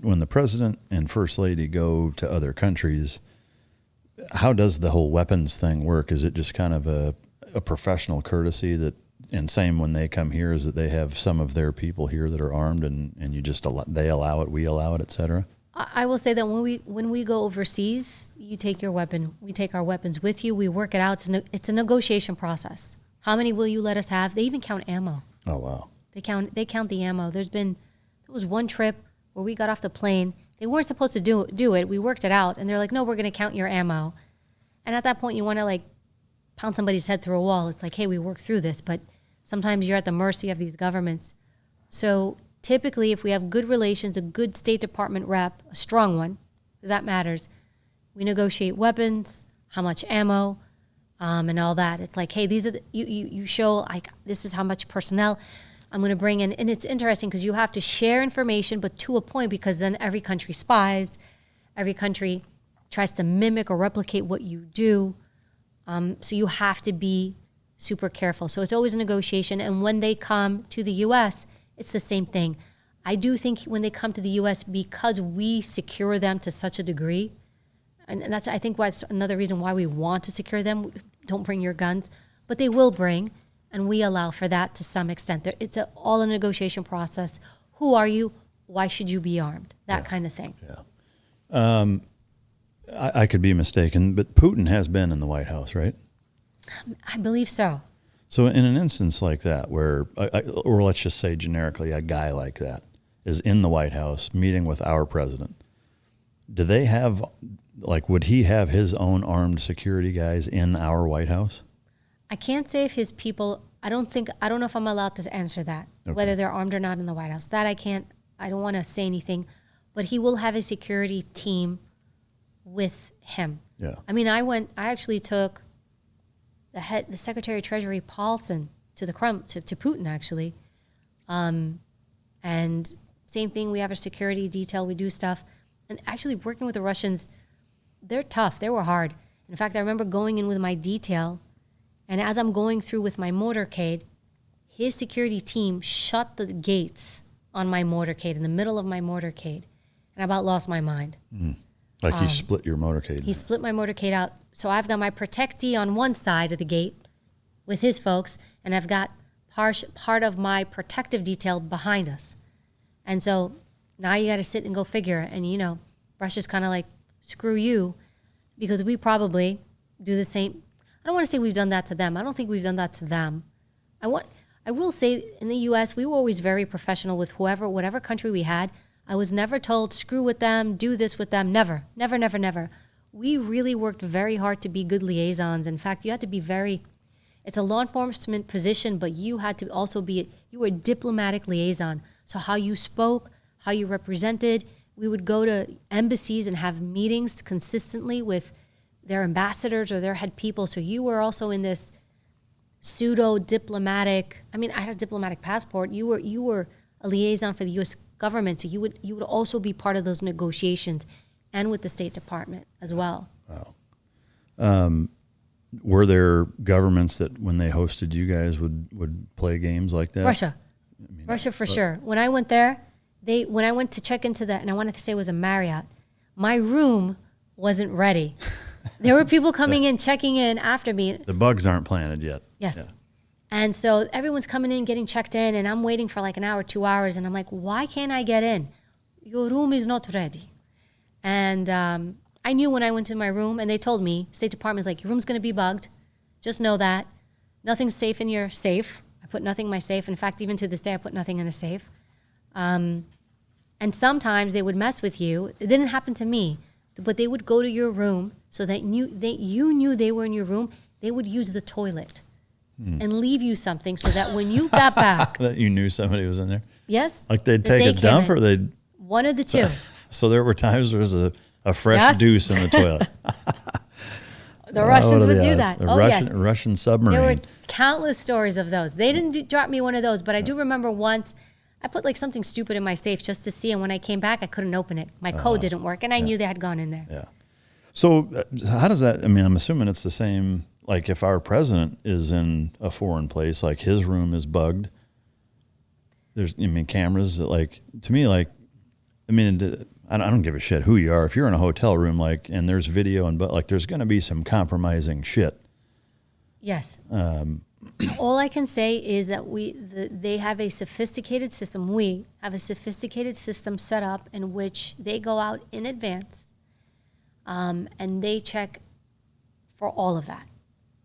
when the president and first lady go to other countries, how does the whole weapons thing work? Is it just kind of a professional courtesy that, and same when they come here, is that they have some of their people here that are armed and you just they allow it, we allow it, et cetera? I will say that when we go overseas, you take your weapon. We take our weapons with you. We work it out. It's a negotiation process. How many will you let us have? They even count ammo. Oh, wow. They count the ammo. There was one trip where we got off the plane. They weren't supposed to do it. We worked it out, and they're like, no, we're going to count your ammo. And at that point, you want to like pound somebody's head through a wall. It's like, hey, we worked through this, but sometimes you're at the mercy of these governments. So typically, if we have good relations, a good State Department rep, a strong one, because that matters, we negotiate weapons, how much ammo, and all that. It's like, hey, these are you show like this is how much personnel I'm going to bring in. And it's interesting because you have to share information, but to a point, because then every country spies, every country tries to mimic or replicate what you do. So you have to be super careful. So it's always a negotiation. And when they come to the U.S., it's the same thing. I do think when they come to the U.S., because we secure them to such a degree, and that's, I think, why it's another reason why we want to secure them. Don't bring your guns, but they will bring, and we allow for that to some extent. It's all a negotiation process. Who are you? Why should you be armed? That kind of thing. Yeah. I could be mistaken, but Putin has been in the White House, right? I believe so. So in an instance like that, where, or let's just say generically, a guy like that is in the White House meeting with our president, do they have, like, would he have his own armed security guys in our White House? I can't say if his people, I don't know if I'm allowed to answer that, whether they're armed or not in the White House. That I don't want to say anything, but he will have a security team with him. Yeah. I mean, I actually took the Secretary of Treasury Paulson to the to Putin actually, and same thing. We have a security detail. We do stuff, and actually working with the Russians, they're tough. They were hard. In fact, I remember going in with my detail, and as I'm going through with my motorcade, his security team shut the gates on my motorcade in the middle of my motorcade, and I about lost my mind. Like he split your motorcade. He split my motorcade out. So I've got my protectee on one side of the gate with his folks, and I've got part of my protective detail behind us. And so now you got to sit and go figure. And, you know, Russia's kind of like, screw you, because we probably do the same. I don't want to say we've done that to them. I don't think we've done that to them. I will say in the U.S., we were always very professional with whatever country we had. I was never told, screw with them, do this with them. Never, never, never, never. We really worked very hard to be good liaisons. In fact, you had to be it's a law enforcement position, but you had to also you were a diplomatic liaison. So how you spoke, how you represented, we would go to embassies and have meetings consistently with their ambassadors or their head people. So you were also in this pseudo-diplomatic, I mean, I had a diplomatic passport. You were a liaison for the U.S. government, so you would also be part of those negotiations and with the State Department as well. Wow. Were there governments that when they hosted you guys would play games like that? Russia for sure. When I went there, when I went to check into that, and I wanted to say it was a Marriott, my room wasn't ready. There were people coming in, checking in after me. The bugs aren't planted yet. Yes. Yeah. And so everyone's coming in, getting checked in, and I'm waiting for like an hour, 2 hours, and I'm like, why can't I get in? Your room is not ready. And I knew when I went to my room, and they told me, State Department's like, your room's going to be bugged. Just know that. Nothing's safe in your safe. I put nothing in my safe. In fact, even to this day, I put nothing in a safe. And sometimes they would mess with you. It didn't happen to me, but they would go to your room so that you knew they were in your room. They would use the toilet and leave you something so that when you got back. That you knew somebody was in there? Yes. Like they'd take a dump or they'd. One of the two. So there were times there was a fresh deuce in the toilet. The Russians would do that. Russian submarine. There were countless stories of those. They didn't drop me one of those, but I do remember once I put like something stupid in my safe just to see, and when I came back, I couldn't open it. My code didn't work, and I knew they had gone in there. Yeah. So how does that, I mean, I'm assuming it's the same, like if our president is in a foreign place, like his room is bugged. There's, cameras that, like, to me, like, I mean, I don't give a shit who you are. If you're in a hotel room, like, and there's video and but like, there's going to be some compromising shit. Yes. All I can say is that they have a sophisticated system. We have a sophisticated system set up in which they go out in advance, and they check for all of that.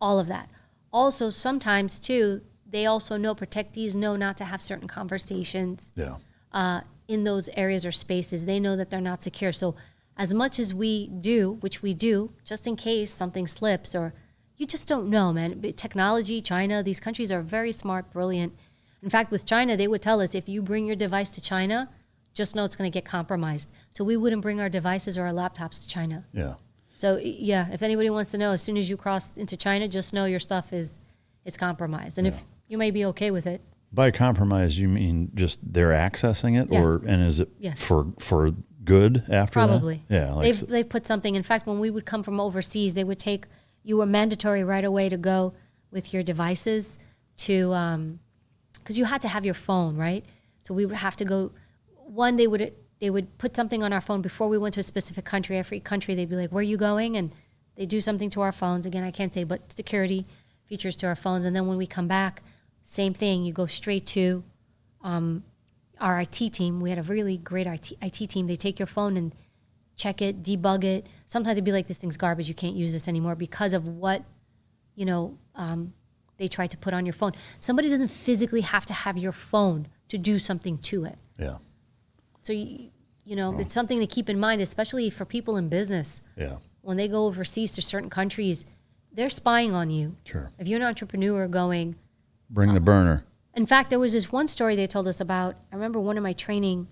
All of that. Also, sometimes, too, they also know, protectees know not to have certain conversations in those areas or spaces. They know that they're not secure. So as much as we do, which we do, just in case something slips or you just don't know, man. Technology, China, these countries are very smart, brilliant. In fact, with China, they would tell us, if you bring your device to China, just know it's going to get compromised. So we wouldn't bring our devices or our laptops to China. Yeah. So, yeah, if anybody wants to know, as soon as you cross into China, just know your stuff is compromised. And if you may be okay with it. By compromise, you mean just they're accessing it? Yes. And is it Yes. for good after Probably. that? Yeah. Like They've put something. In fact, when we would come from overseas, they would take, you were mandatory right away to go with your devices to, because you had to have your phone, right? So we would have to go, they would put something on our phone before we went to a specific country. Every country, they'd be like, where are you going? And they do something to our phones. Again, I can't say, but security features to our phones. And then when we come back, same thing. You go straight to our IT team. We had a really great IT team. They take your phone and check it, debug it. Sometimes it'd be like, this thing's garbage. You can't use this anymore because of what, they tried to put on your phone. Somebody doesn't physically have to have your phone to do something to it. Yeah. So, it's something to keep in mind, especially for people in business. Yeah. When they go overseas to certain countries, they're spying on you. Sure. If you're an entrepreneur going, Bring the burner. in fact, there was this one story they told us about. I remember one of my training,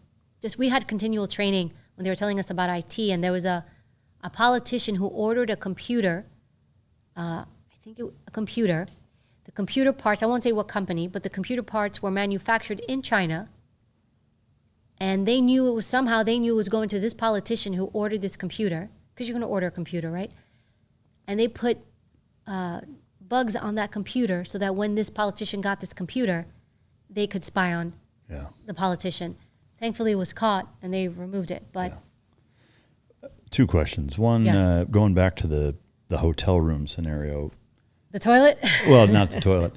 we had continual training when they were telling us about IT, and there was a politician who ordered a computer, a computer. The computer parts, I won't say what company, but the computer parts were manufactured in China. And they knew it was going to this politician who ordered this computer, because you're going to order a computer, right? And they put bugs on that computer so that when this politician got this computer, they could spy on the politician. Thankfully, it was caught and they removed it. But two questions. One, Yes. Going back to the hotel room scenario. the toilet? Well, not the toilet.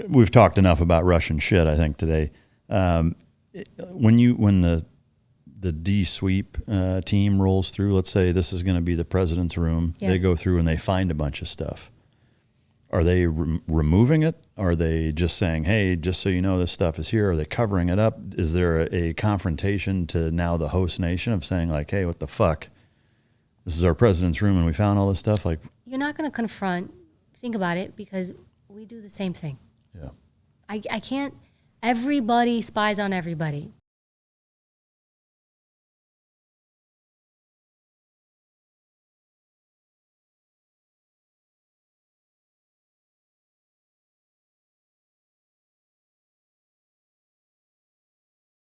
We've talked enough about Russian shit, I think, today. When the D-sweep team rolls through, let's say this is going to be the president's room. Yes. They go through and they find a bunch of stuff. Are they removing it? Are they just saying, hey, just so you know, this stuff is here? Are they covering it up? Is there a confrontation to now the host nation of saying, like, hey, what the fuck? This is our president's room and we found all this stuff? Like, You're not going to confront. Think about it, because we do the same thing. yeah. I can't. Everybody spies on everybody.